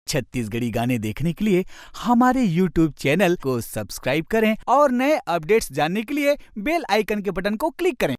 छत्तीसगढ़ी गाने देखने के लिए हमारे YouTube चैनल को सब्सक्राइब करें और नए अपडेट्स जानने के लिए बेल आइकन के बटन को क्लिक करें।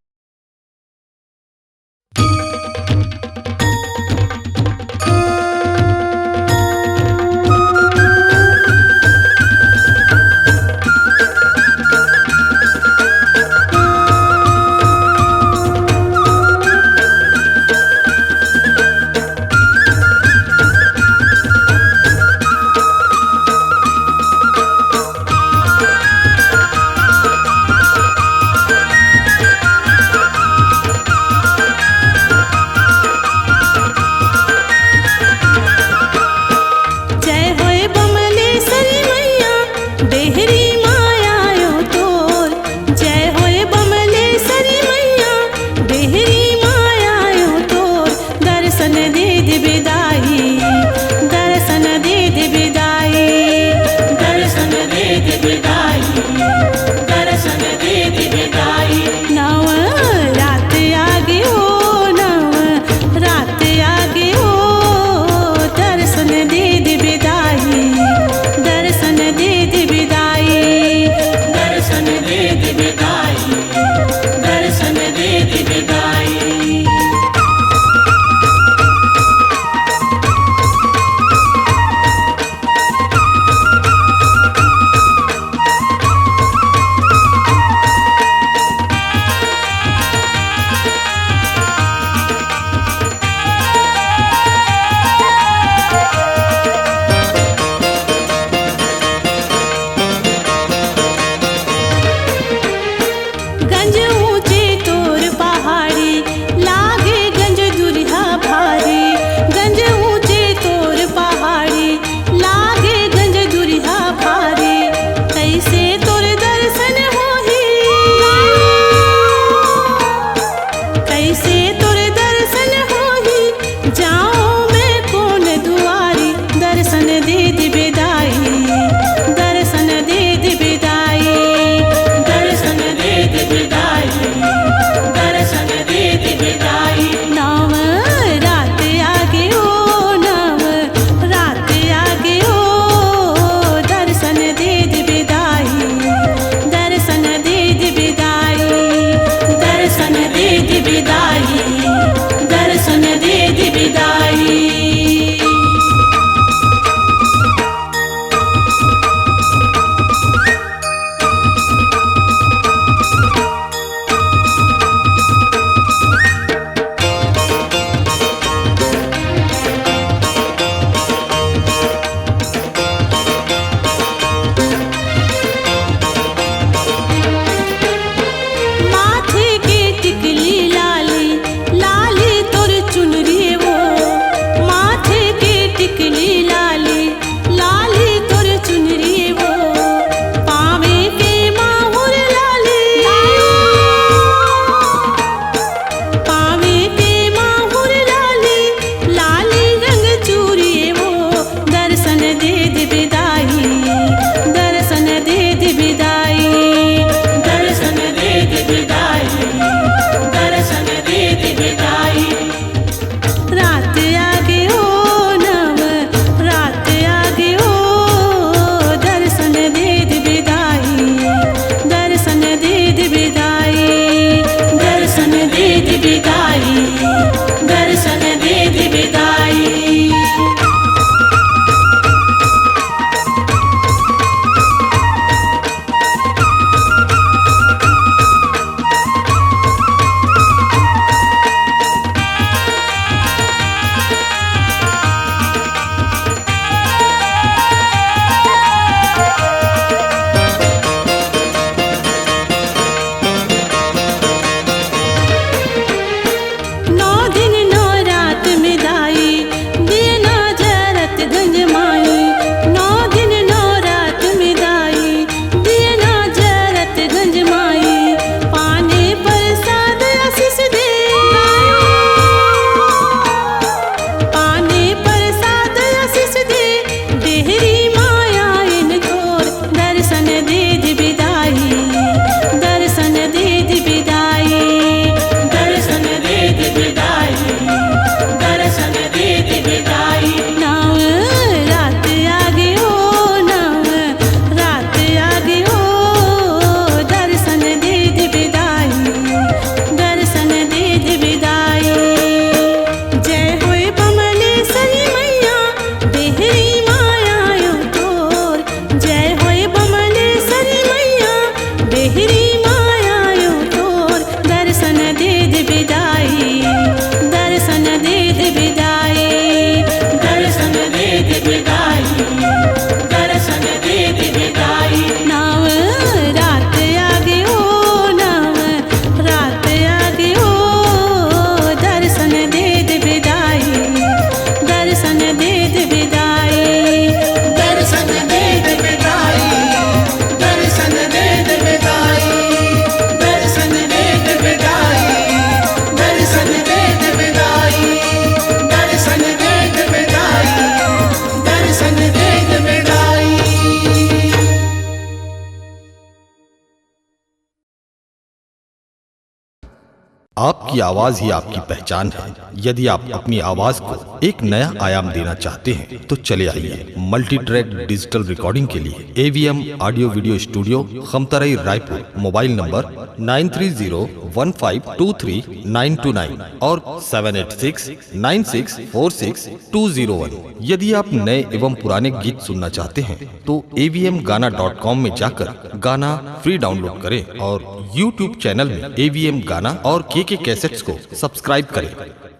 आपकी आवाज ही आपकी पहचान है। यदि आप अपनी आवाज को एक नया आयाम देना चाहते हैं तो चले आइए मल्टी ट्रैक डिजिटल रिकॉर्डिंग के लिए AVM audio video studio, Khamtarai, Raipur. Mobile number 9301523929 और 7869646201। यदि आप नए एवं पुराने गीत सुनना चाहते हैं तो avmgana.com में जाकर गाना फ्री डाउनलोड करें और YouTube चैनल में AVM गाना और KK कैसेट्स को सब्सक्राइब करें।